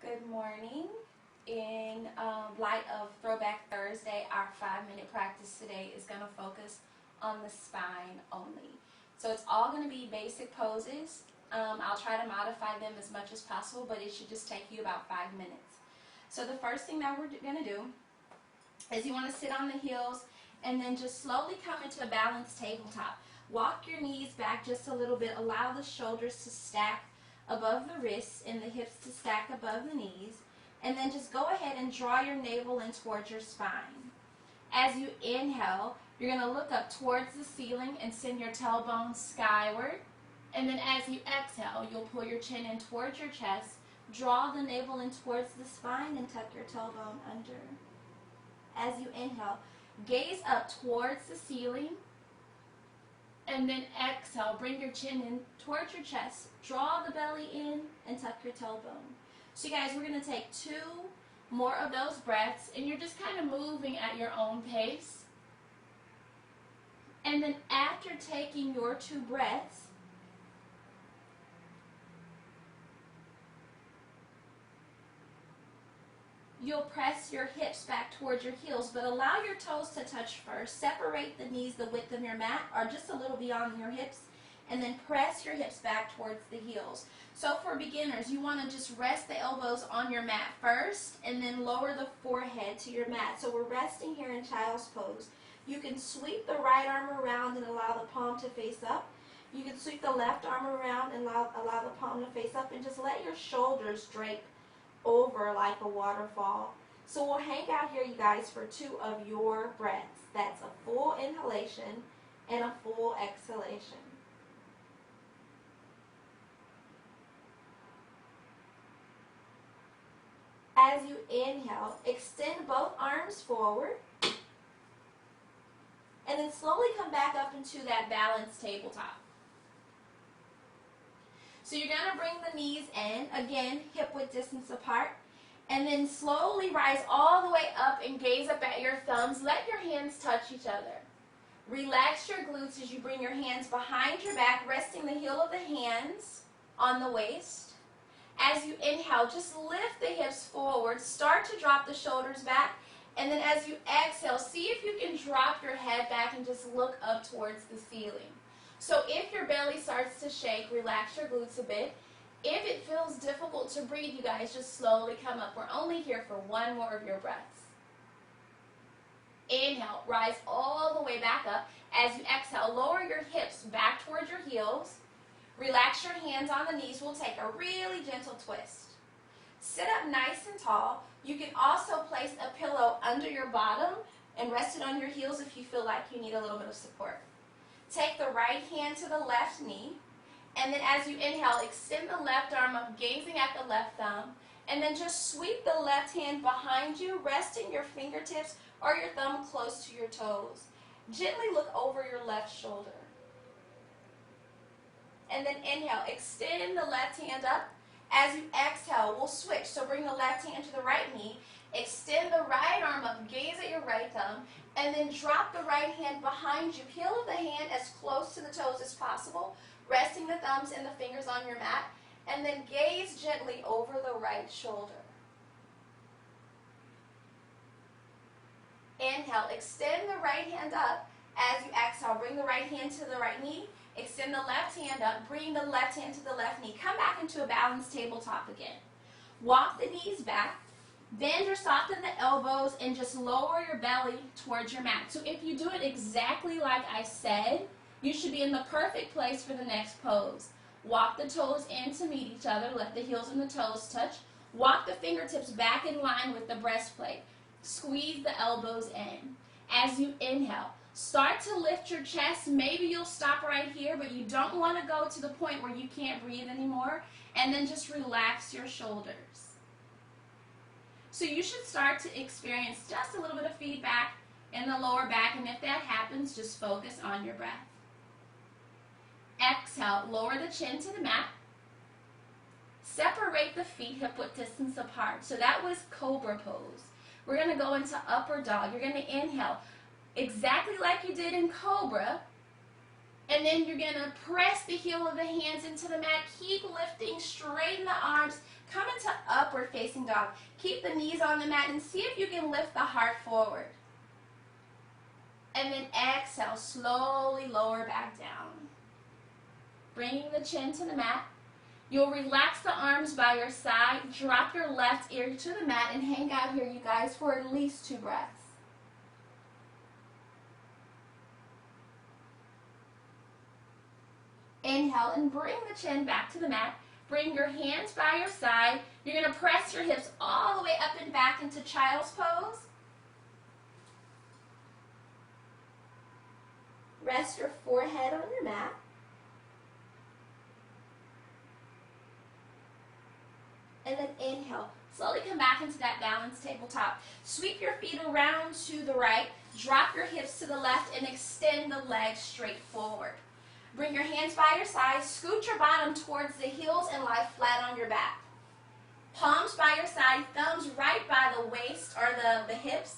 Good morning. In light of Throwback Thursday, our 5-minute practice today is going to focus on the spine only. So it's all going to be basic poses. I'll try to modify them as much as possible, but it should just take you about 5 minutes. So the first thing that we're going to do is you want to sit on the heels and then just slowly come into a balanced tabletop. Walk your knees back just a little bit. Allow the shoulders to stack above the wrists and the hips to stack above the knees. And then just go ahead and draw your navel in towards your spine. As you inhale, you're going to look up towards the ceiling and send your tailbone skyward. And then as you exhale, you'll pull your chin in towards your chest, draw the navel in towards the spine, and tuck your tailbone under. As you inhale, gaze up towards the ceiling. And then exhale, bring your chin in towards your chest, draw the belly in, and tuck your tailbone. So you guys, we're going to take 2 more of those breaths, and you're just kind of moving at your own pace. And then after taking your 2 breaths, you'll press your hips back towards your heels, but allow your toes to touch first. Separate the knees the width of your mat, or just a little beyond your hips, and then press your hips back towards the heels. So for beginners, you want to just rest the elbows on your mat first, and then lower the forehead to your mat. So we're resting here in child's pose. You can sweep the right arm around and allow the palm to face up. You can sweep the left arm around and allow the palm to face up, and just let your shoulders drape over like a waterfall. So we'll hang out here, you guys, for 2 of your breaths. That's a full inhalation and a full exhalation. As you inhale, extend both arms forward, and then slowly come back up into that balanced tabletop. So you're going to bring the knees in, again, hip width distance apart, and then slowly rise all the way up and gaze up at your thumbs. Let your hands touch each other. Relax your glutes as you bring your hands behind your back, resting the heel of the hands on the waist. As you inhale, just lift the hips forward. Start to drop the shoulders back, and then as you exhale, see if you can drop your head back and just look up towards the ceiling. So if your belly starts to shake, relax your glutes a bit. If it feels difficult to breathe, you guys, just slowly come up. We're only here for 1 more of your breaths. Inhale, rise all the way back up. As you exhale, lower your hips back towards your heels. Relax your hands on the knees. We'll take a really gentle twist. Sit up nice and tall. You can also place a pillow under your bottom and rest it on your heels if you feel like you need a little bit of support. Take the right hand to the left knee, and then as you inhale, extend the left arm up, gazing at the left thumb, and then just sweep the left hand behind you, resting your fingertips or your thumb close to your toes. Gently look over your left shoulder. And then inhale, extend the left hand up. As you exhale, we'll switch. So bring the left hand to the right knee, extend the right arm up, gaze at your right thumb, and then drop the right hand behind you. Heel of the hand as close to the toes as possible, resting the thumbs and the fingers on your mat, and then gaze gently over the right shoulder. Inhale, extend the right hand up. As you exhale, bring the right hand to the right knee, extend the left hand up, bring the left hand to the left knee. Come back into a balanced tabletop again. Walk the knees back. Bend or soften the elbows and just lower your belly towards your mat. So if you do it exactly like I said, you should be in the perfect place for the next pose. Walk the toes in to meet each other. Let the heels and the toes touch. Walk the fingertips back in line with the breastplate. Squeeze the elbows in. As you inhale, start to lift your chest. Maybe you'll stop right here, but you don't want to go to the point where you can't breathe anymore. And then just relax your shoulders. So you should start to experience just a little bit of feedback in the lower back, and if that happens, just focus on your breath. Exhale, lower the chin to the mat. Separate the feet hip width distance apart. So that was cobra pose. We're going to go into upward dog. You're going to inhale exactly like you did in cobra, And then you're going to press the heel of the hands into the mat. Keep lifting, straighten the arms. Come into upward upward facing dog. Keep the knees on the mat and see if you can lift the heart forward. And then exhale, slowly lower back down. Bringing the chin to the mat. You'll relax the arms by your side, drop your left ear to the mat, and hang out here, you guys, for at least 2 breaths. Inhale and bring the chin back to the mat. Bring your hands by your side. You're going to press your hips all the way up and back into child's pose. Rest your forehead on your mat. And then inhale. Slowly come back into that balanced tabletop. Sweep your feet around to the right. Drop your hips to the left and extend the legs straight forward. Bring your hands by your sides. Scoot your bottom towards the heels and lie flat on your back. Palms by your side. Thumbs right by the waist or the hips.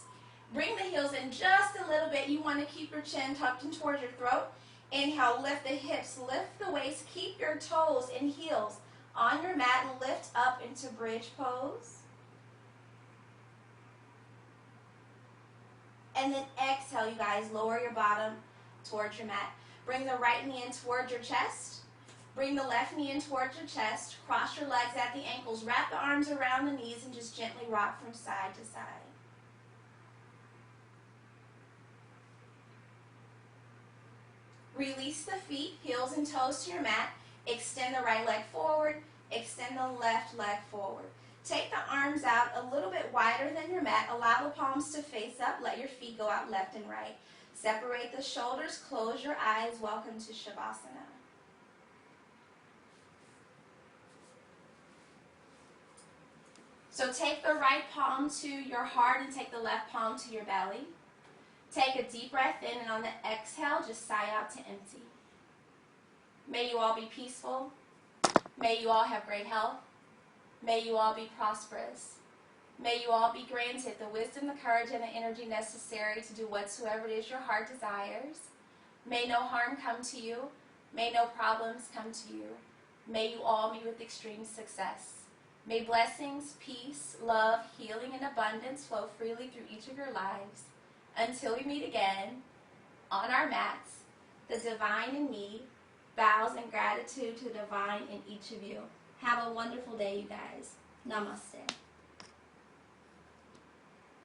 Bring the heels in just a little bit. You want to keep your chin tucked in towards your throat. Inhale, lift the hips, lift the waist. Keep your toes and heels on your mat and lift up into bridge pose. And then exhale, you guys. Lower your bottom towards your mat. Bring the right knee in towards your chest. Bring the left knee in towards your chest. Cross your legs at the ankles. Wrap the arms around the knees and just gently rock from side to side. Release the feet, heels and toes to your mat. Extend the right leg forward. Extend the left leg forward. Take the arms out a little bit wider than your mat. Allow the palms to face up. Let your feet go out left and right. Separate the shoulders. Close your eyes. Welcome to Shavasana. So take the right palm to your heart and take the left palm to your belly. Take a deep breath in, and on the exhale, just sigh out to empty. May you all be peaceful. May you all have great health. May you all be prosperous. May you all be granted the wisdom, the courage, and the energy necessary to do whatsoever it is your heart desires. May no harm come to you. May no problems come to you. May you all meet with extreme success. May blessings, peace, love, healing, and abundance flow freely through each of your lives. Until we meet again on our mats, the divine in me bows in gratitude to the divine in each of you. Have a wonderful day, you guys. Namaste.